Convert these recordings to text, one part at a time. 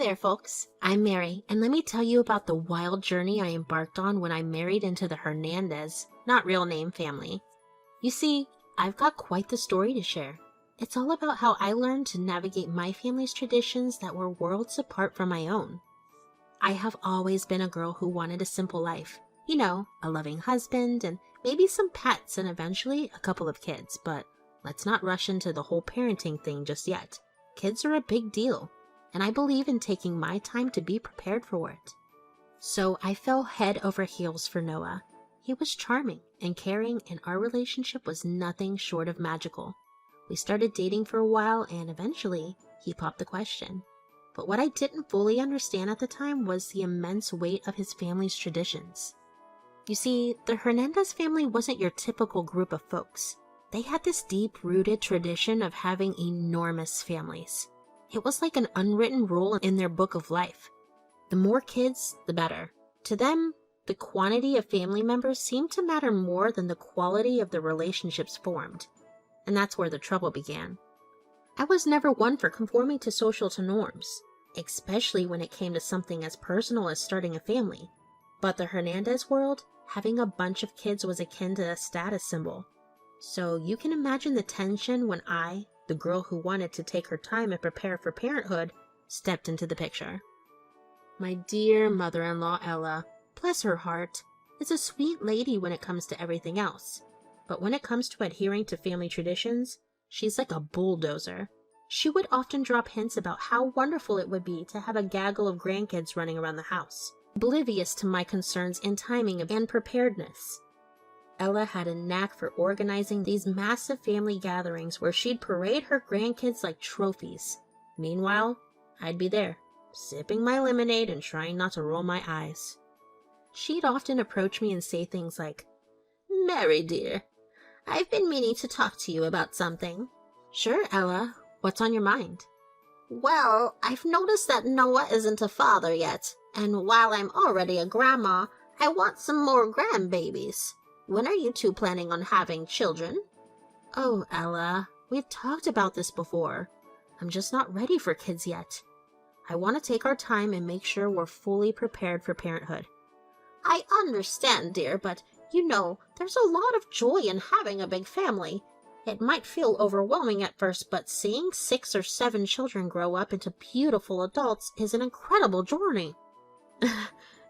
there, folks. I'm Mary, and let me tell you about the wild journey I embarked on when I married into the Hernandez, not real name, family. You see, I've got quite the story to share. It's all about how I learned to navigate my family's traditions that were worlds apart from my own. I have always been a girl who wanted a simple life. You know, a loving husband and maybe some pets and eventually a couple of kids, but let's not rush into the whole parenting thing just yet. Kids are a big deal, and I believe in taking my time to be prepared for it. So I fell head over heels for Noah. He was charming and caring, and our relationship was nothing short of magical. We started dating for a while, and eventually, he popped the question. But what I didn't fully understand at the time was the immense weight of his family's traditions. You see, the Hernandez family wasn't your typical group of folks. They had this deep-rooted tradition of having enormous families. It was like an unwritten rule in their book of life. The more kids, the better. To them, the quantity of family members seemed to matter more than the quality of the relationships formed. And that's where the trouble began. I was never one for conforming to social norms, especially when it came to something as personal as starting a family. But the Hernandez world, having a bunch of kids was akin to a status symbol. So you can imagine the tension when I, the girl who wanted to take her time and prepare for parenthood, stepped into the picture. My dear mother-in-law Ella, bless her heart, is a sweet lady when it comes to everything else. But when it comes to adhering to family traditions, she's like a bulldozer. She would often drop hints about how wonderful it would be to have a gaggle of grandkids running around the house, oblivious to my concerns in timing and preparedness. Ella had a knack for organizing these massive family gatherings where she'd parade her grandkids like trophies. Meanwhile, I'd be there, sipping my lemonade and trying not to roll my eyes. She'd often approach me and say things like, "Mary dear, I've been meaning to talk to you about something." "Sure, Ella. What's on your mind?" "Well, I've noticed that Noah isn't a father yet, and while I'm already a grandma, I want some more grandbabies. When are you two planning on having children?" "Oh, Ella, we've talked about this before. I'm just not ready for kids yet. I want to take our time and make sure we're fully prepared for parenthood." "I understand, dear, but you know, there's a lot of joy in having a big family. It might feel overwhelming at first, but seeing 6 or 7 children grow up into beautiful adults is an incredible journey."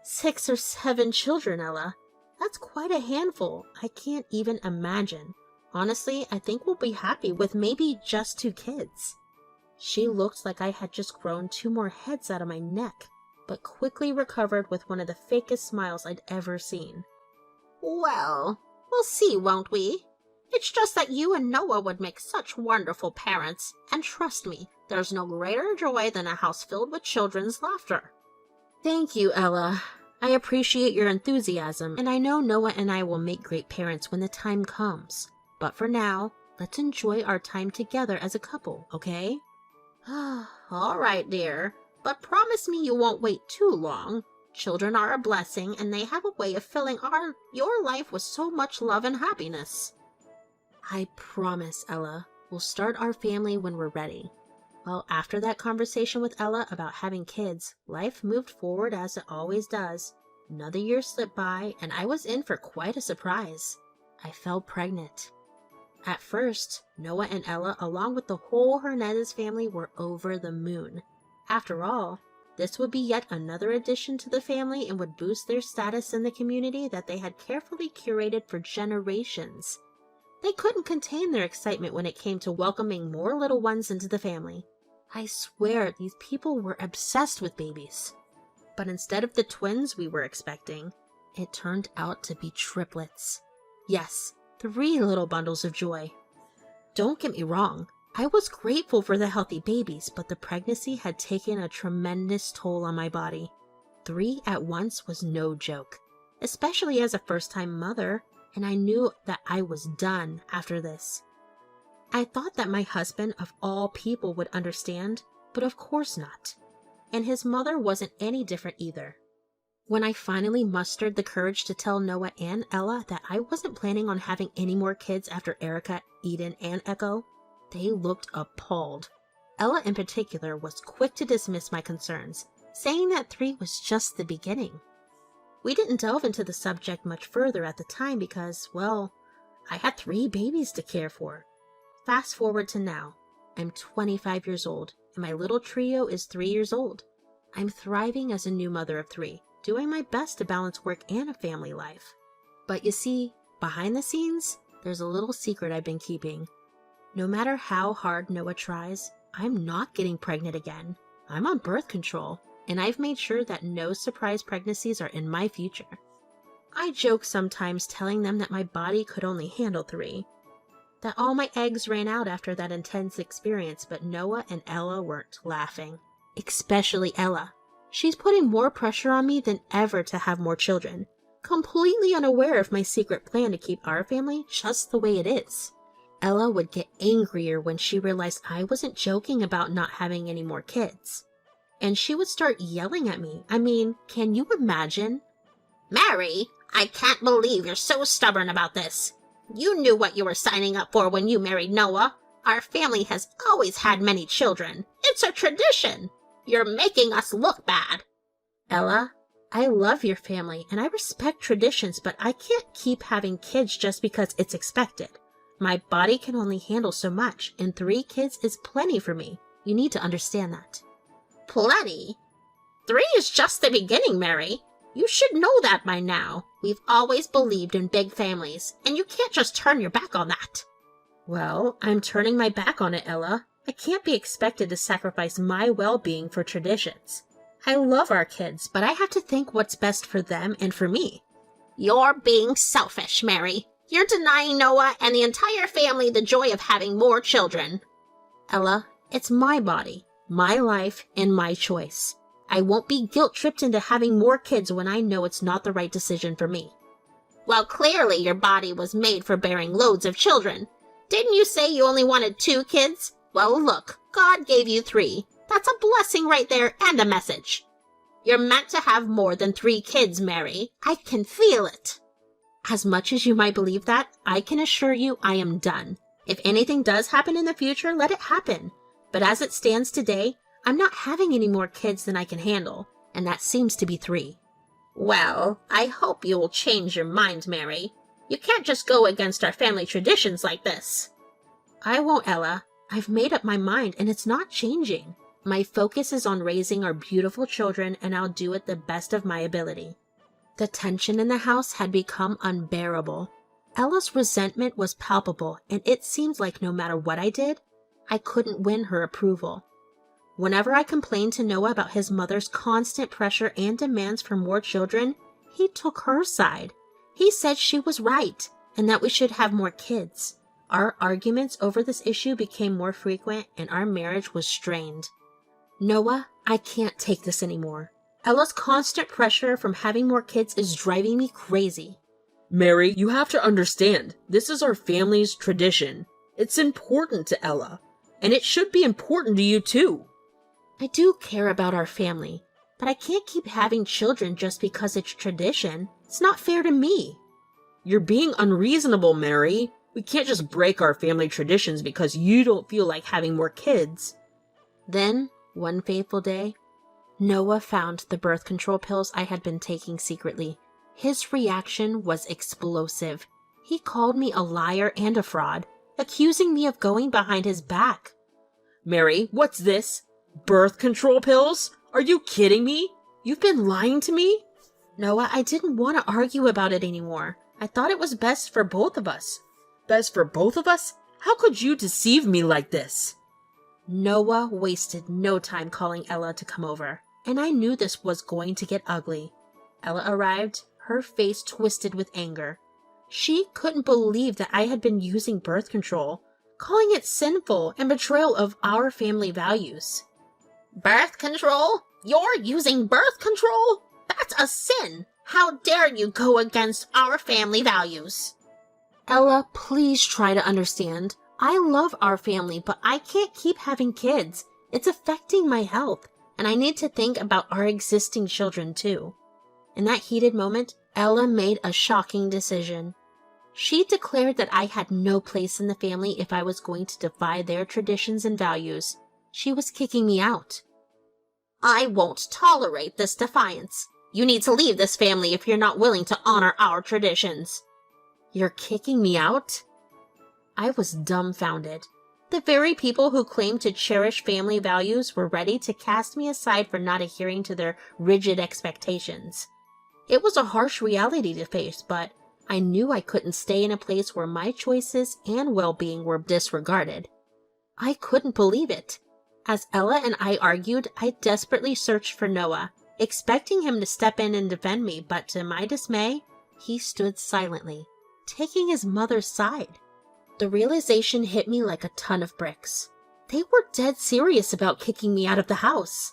6 or 7 children, Ella. That's quite a handful. I can't even imagine. Honestly, I think we'll be happy with maybe just 2 kids. She looked like I had just grown 2 more heads out of my neck, but quickly recovered with one of the fakest smiles I'd ever seen. "Well, we'll see, won't we? It's just that you and Noah would make such wonderful parents, and trust me, there's no greater joy than a house filled with children's laughter." Thank you, Ella. I appreciate your enthusiasm, and I know Noah and I will make great parents when the time comes. But for now, let's enjoy our time together as a couple, okay? All right, dear, but promise me you won't wait too long. Children are a blessing, and they have a way of filling your life with so much love and happiness. I promise, Ella. We'll start our family when we're ready. Well, after that conversation with Ella about having kids, life moved forward as it always does. Another year slipped by, and I was in for quite a surprise. I fell pregnant. At first, Noah and Ella, along with the whole Hernandez family, were over the moon. After all, this would be yet another addition to the family and would boost their status in the community that they had carefully curated for generations. They couldn't contain their excitement when it came to welcoming more little ones into the family. I swear, these people were obsessed with babies. But instead of the twins we were expecting, it turned out to be triplets. Yes, 3 little bundles of joy. Don't get me wrong, I was grateful for the healthy babies, but the pregnancy had taken a tremendous toll on my body. 3 at once was no joke, especially as a first-time mother, and I knew that I was done after this. I thought that my husband, of all people, would understand, but of course not. And his mother wasn't any different either. When I finally mustered the courage to tell Noah and Ella that I wasn't planning on having any more kids after Erica, Eden, and Echo, they looked appalled. Ella in particular was quick to dismiss my concerns, saying that 3 was just the beginning. We didn't delve into the subject much further at the time because, well, I had 3 babies to care for. Fast forward to now. I'm 25 years old, and my little trio is 3 years old. I'm thriving as a new mother of 3, doing my best to balance work and a family life. But you see, behind the scenes, there's a little secret I've been keeping. No matter how hard Noah tries, I'm not getting pregnant again. I'm on birth control, and I've made sure that no surprise pregnancies are in my future. I joke sometimes telling them that my body could only handle 3. That all my eggs ran out after that intense experience, but Noah and Ella weren't laughing. Especially Ella. She's putting more pressure on me than ever to have more children, completely unaware of my secret plan to keep our family just the way it is. Ella would get angrier when she realized I wasn't joking about not having any more kids. And she would start yelling at me. I mean, can you imagine? Mary, I can't believe you're so stubborn about this. You knew what you were signing up for when you married Noah. Our family has always had many children. It's a tradition. You're making us look bad. Ella, I love your family and I respect traditions, but I can't keep having kids just because it's expected. My body can only handle so much, and 3 kids is plenty for me. You need to understand that. Plenty? 3 is just the beginning, Mary. You should know that by now. We've always believed in big families, and you can't just turn your back on that. Well, I'm turning my back on it, Ella. I can't be expected to sacrifice my well-being for traditions. I love our kids, but I have to think what's best for them and for me. You're being selfish, Mary. You're denying Noah and the entire family the joy of having more children. Ella, it's my body, my life, and my choice. I won't be guilt-tripped into having more kids when I know it's not the right decision for me. Well, clearly your body was made for bearing loads of children. Didn't you say you only wanted 2 kids? Well, look, God gave you 3. That's a blessing right there and a message. You're meant to have more than 3 kids, Mary. I can feel it. As much as you might believe that, I can assure you I am done. If anything does happen in the future, let it happen. But as it stands today, I'm not having any more kids than I can handle, and that seems to be 3. Well, I hope you will change your mind, Mary. You can't just go against our family traditions like this. I won't, Ella. I've made up my mind, and it's not changing. My focus is on raising our beautiful children, and I'll do it the best of my ability. The tension in the house had become unbearable. Ella's resentment was palpable, and it seemed like no matter what I did, I couldn't win her approval. Whenever I complained to Noah about his mother's constant pressure and demands for more children, he took her side. He said she was right, and that we should have more kids. Our arguments over this issue became more frequent, and our marriage was strained. Noah, I can't take this anymore. Ella's constant pressure from having more kids is driving me crazy. Mary, you have to understand, this is our family's tradition. It's important to Ella, and it should be important to you too. I do care about our family, but I can't keep having children just because it's tradition. It's not fair to me. You're being unreasonable, Mary. We can't just break our family traditions because you don't feel like having more kids. Then, one fateful day, Noah found the birth control pills I had been taking secretly. His reaction was explosive. He called me a liar and a fraud, accusing me of going behind his back. Mary, what's this? Birth control pills? Are you kidding me? You've been lying to me? Noah, I didn't want to argue about it anymore. I thought it was best for both of us. Best for both of us? How could you deceive me like this? Noah wasted no time calling Ella to come over, and I knew this was going to get ugly. Ella arrived, her face twisted with anger. She couldn't believe that I had been using birth control, calling it sinful and betrayal of our family values. Birth control? You're using birth control? That's a sin. How dare you go against our family values? Ella, please try to understand. I love our family, but I can't keep having kids. It's affecting my health, and I need to think about our existing children too. In that heated moment, Ella made a shocking decision. She declared that I had no place in the family if I was going to defy their traditions and values. She was kicking me out. I won't tolerate this defiance. You need to leave this family if you're not willing to honor our traditions. You're kicking me out? I was dumbfounded. The very people who claimed to cherish family values were ready to cast me aside for not adhering to their rigid expectations. It was a harsh reality to face, but I knew I couldn't stay in a place where my choices and well-being were disregarded. I couldn't believe it. As Ella and I argued, I desperately searched for Noah, expecting him to step in and defend me, but to my dismay, he stood silently, taking his mother's side. The realization hit me like a ton of bricks. They were dead serious about kicking me out of the house.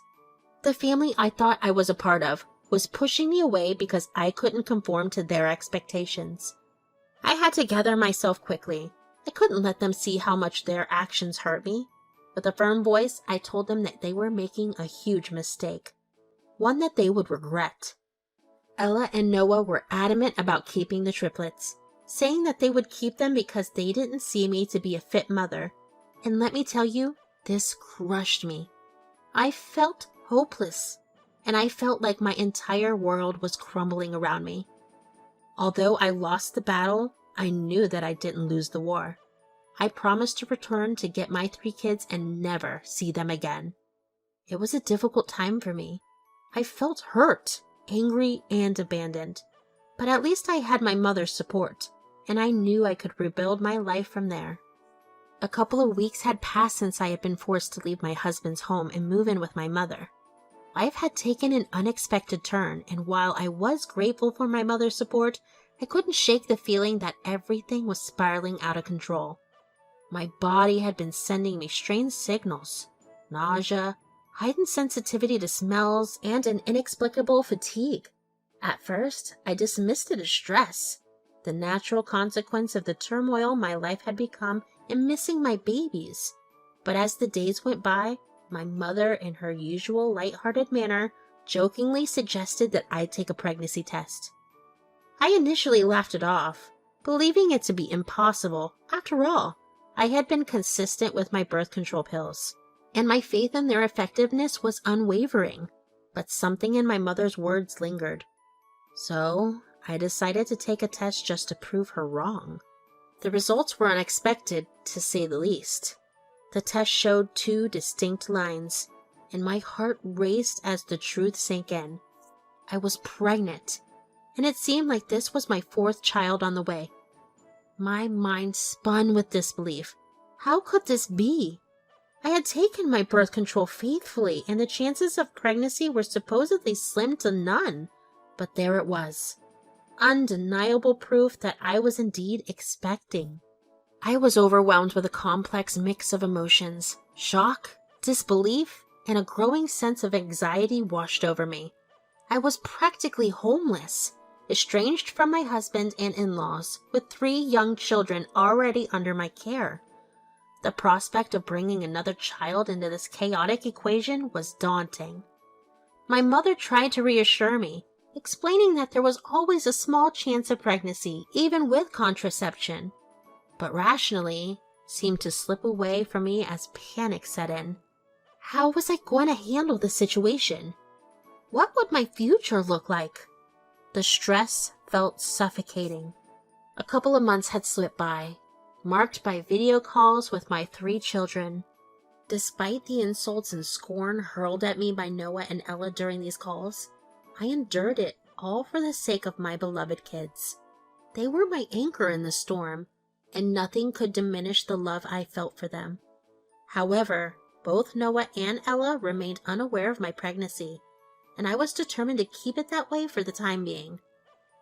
The family I thought I was a part of was pushing me away because I couldn't conform to their expectations. I had to gather myself quickly. I couldn't let them see how much their actions hurt me. With a firm voice, I told them that they were making a huge mistake, one that they would regret. Ella and Noah were adamant about keeping the triplets, saying that they would keep them because they didn't see me to be a fit mother. And let me tell you, this crushed me. I felt hopeless, and I felt like my entire world was crumbling around me. Although I lost the battle, I knew that I didn't lose the war. I promised to return to get my 3 kids and never see them again. It was a difficult time for me. I felt hurt, angry, and abandoned. But at least I had my mother's support, and I knew I could rebuild my life from there. A couple of weeks had passed since I had been forced to leave my husband's home and move in with my mother. Life had taken an unexpected turn, and while I was grateful for my mother's support, I couldn't shake the feeling that everything was spiraling out of control. My body had been sending me strange signals: nausea, heightened sensitivity to smells, and an inexplicable fatigue. At first, I dismissed it as stress, the natural consequence of the turmoil my life had become in missing my babies. But as the days went by, my mother, in her usual lighthearted manner, jokingly suggested that I take a pregnancy test. I initially laughed it off, believing it to be impossible. After all, I had been consistent with my birth control pills, and my faith in their effectiveness was unwavering. But something in my mother's words lingered. So, I decided to take a test just to prove her wrong. The results were unexpected, to say the least. The test showed 2 distinct lines, and my heart raced as the truth sank in. I was pregnant, and it seemed like this was my 4th child on the way. My mind spun with disbelief. How could this be? I had taken my birth control faithfully, and the chances of pregnancy were supposedly slim to none. But there it was. Undeniable proof that I was indeed expecting. I was overwhelmed with a complex mix of emotions. Shock, disbelief, and a growing sense of anxiety washed over me. I was practically homeless, estranged from my husband and in-laws, with 3 young children already under my care. The prospect of bringing another child into this chaotic equation was daunting. My mother tried to reassure me, explaining that there was always a small chance of pregnancy, even with contraception, but rationally seemed to slip away from me as panic set in. How was I going to handle the situation? What would my future look like? The stress felt suffocating. A couple of months had slipped by, marked by video calls with my 3 children. Despite the insults and scorn hurled at me by Noah and Ella during these calls, I endured it, all for the sake of my beloved kids. They were my anchor in the storm, and nothing could diminish the love I felt for them. However, both Noah and Ella remained unaware of my pregnancy, and I was determined to keep it that way for the time being.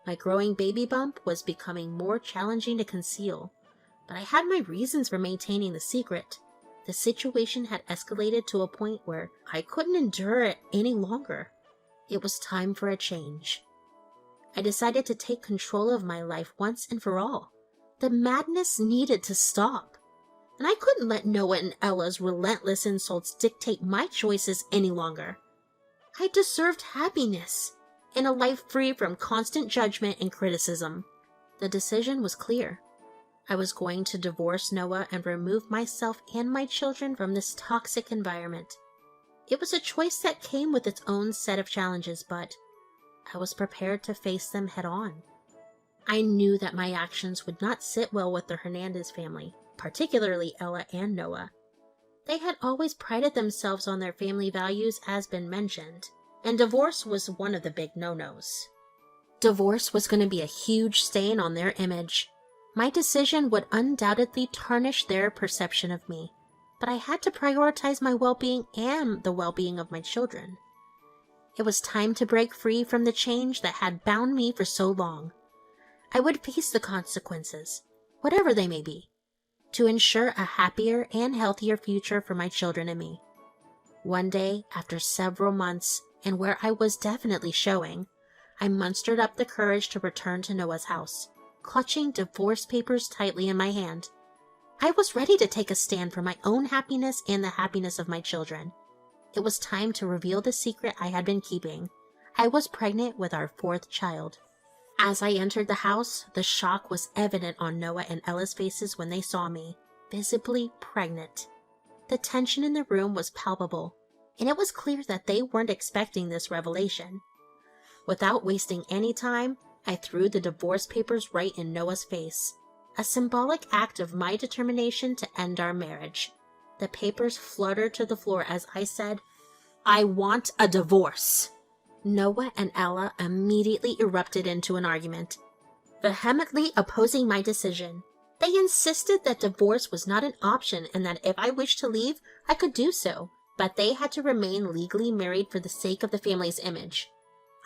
My growing baby bump was becoming more challenging to conceal, but I had my reasons for maintaining the secret. The situation had escalated to a point where I couldn't endure it any longer. It was time for a change. I decided to take control of my life once and for all. The madness needed to stop, and I couldn't let Noah and Ella's relentless insults dictate my choices any longer. I deserved happiness and a life free from constant judgment and criticism. The decision was clear. I was going to divorce Noah and remove myself and my children from this toxic environment. It was a choice that came with its own set of challenges, but I was prepared to face them head on. I knew that my actions would not sit well with the Hernandez family, particularly Ella and Noah. They had always prided themselves on their family values, as been mentioned, and divorce was one of the big no-nos. Divorce was going to be a huge stain on their image. My decision would undoubtedly tarnish their perception of me, but I had to prioritize my well-being and the well-being of my children. It was time to break free from the chains that had bound me for so long. I would face the consequences, whatever they may be, to ensure a happier and healthier future for my children and me. One day, after several months, and where I was definitely showing, I mustered up the courage to return to Noah's house, clutching divorce papers tightly in my hand. I was ready to take a stand for my own happiness and the happiness of my children. It was time to reveal the secret I had been keeping. I was pregnant with our 4th child. As I entered the house, the shock was evident on Noah and Ella's faces when they saw me, visibly pregnant. The tension in the room was palpable, and it was clear that they weren't expecting this revelation. Without wasting any time, I threw the divorce papers right in Noah's face, a symbolic act of my determination to end our marriage. The papers fluttered to the floor as I said, "I want a divorce." Noah and Ella immediately erupted into an argument, vehemently opposing my decision. They insisted that divorce was not an option and that if I wished to leave, I could do so, but they had to remain legally married for the sake of the family's image.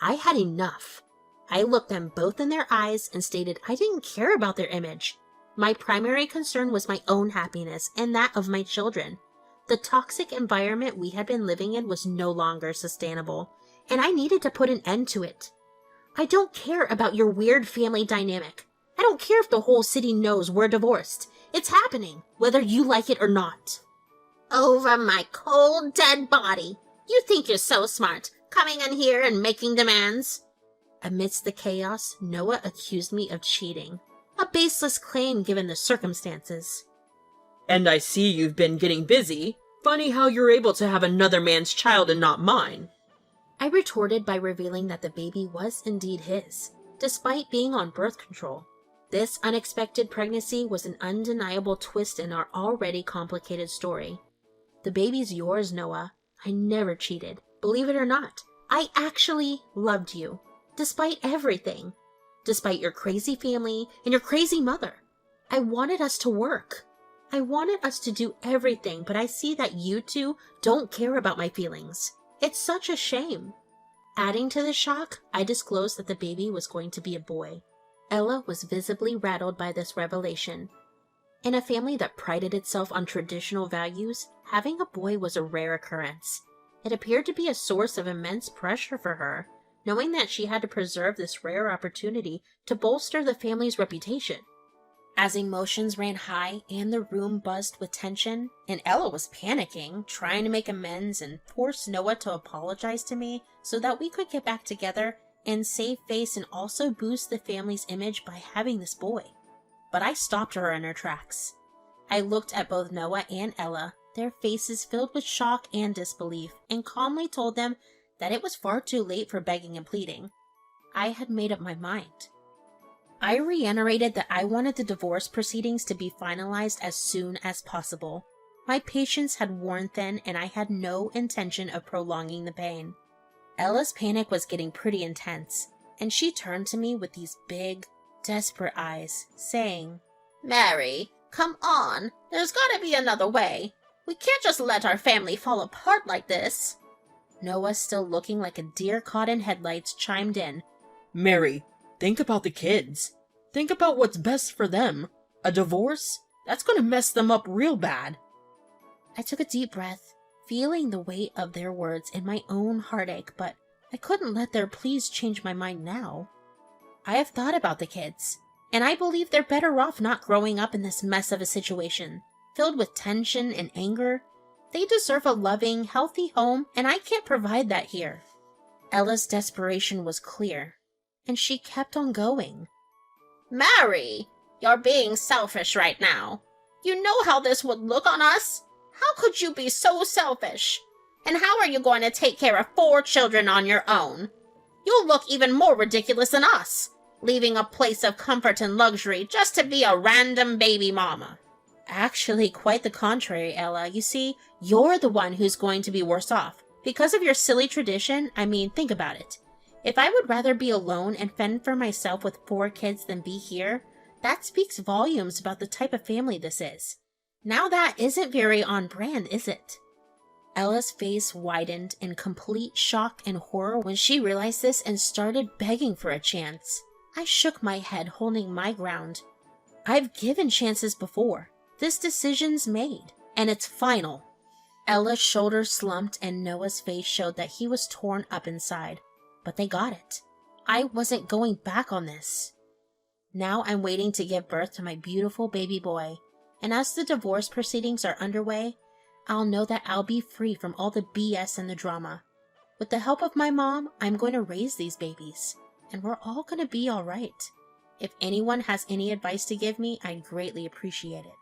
I had enough. I looked them both in their eyes and stated I didn't care about their image. My primary concern was my own happiness and that of my children. The toxic environment we had been living in was no longer sustainable, and I needed to put an end to it. I don't care about your weird family dynamic. I don't care if the whole city knows we're divorced. It's happening, whether you like it or not. Over my cold, dead body. You think you're so smart, coming in here and making demands? Amidst the chaos, Noah accused me of cheating. A baseless claim given the circumstances. And I see you've been getting busy. Funny how you're able to have another man's child and not mine. I retorted by revealing that the baby was indeed his, despite being on birth control. This unexpected pregnancy was an undeniable twist in our already complicated story. The baby's yours, Noah. I never cheated. Believe it or not, I actually loved you, despite everything. Despite your crazy family and your crazy mother. I wanted us to work. I wanted us to do everything, but I see that you two don't care about my feelings. It's such a shame. Adding to the shock, I disclosed that the baby was going to be a boy. Ella was visibly rattled by this revelation. In a family that prided itself on traditional values, having a boy was a rare occurrence. It appeared to be a source of immense pressure for her, knowing that she had to preserve this rare opportunity to bolster the family's reputation. As emotions ran high and the room buzzed with tension, and Ella was panicking, trying to make amends and force Noah to apologize to me so that we could get back together and save face and also boost the family's image by having this boy. But I stopped her in her tracks. I looked at both Noah and Ella, their faces filled with shock and disbelief, and calmly told them that it was far too late for begging and pleading. I had made up my mind. I reiterated that I wanted the divorce proceedings to be finalized as soon as possible. My patience had worn thin and I had no intention of prolonging the pain. Ella's panic was getting pretty intense, and she turned to me with these big, desperate eyes, saying, "Mary, come on. There's gotta be another way. We can't just let our family fall apart like this." Noah, still looking like a deer caught in headlights, chimed in. Mary, think about the kids. Think about what's best for them. A divorce? That's gonna mess them up real bad. I took a deep breath, feeling the weight of their words in my own heartache, but I couldn't let their pleas change my mind now. I have thought about the kids, and I believe they're better off not growing up in this mess of a situation, filled with tension and anger. They deserve a loving, healthy home, and I can't provide that here. Ella's desperation was clear, and she kept on going. "Mary, You're being selfish right now. You know how this would look on us? How could you be so selfish? And how are you going to take care of 4 children on your own? You'll look even more ridiculous than us, leaving a place of comfort and luxury just to be a random baby mama. Actually, quite the contrary, Ella. You see, you're the one who's going to be worse off. Because of your silly tradition, I mean, think about it. If I would rather be alone and fend for myself with 4 kids than be here, that speaks volumes about the type of family this is. Now that isn't very on brand, is it? Ella's face widened in complete shock and horror when she realized this and started begging for a chance. I shook my head, holding my ground. I've given chances before. This decision's made, and it's final. Ella's shoulders slumped and Noah's face showed that he was torn up inside. But they got it. I wasn't going back on this. Now I'm waiting to give birth to my beautiful baby boy, and as the divorce proceedings are underway, I'll know that I'll be free from all the BS and the drama. With the help of my mom, I'm going to raise these babies, and we're all going to be all right. If anyone has any advice to give me, I'd greatly appreciate it.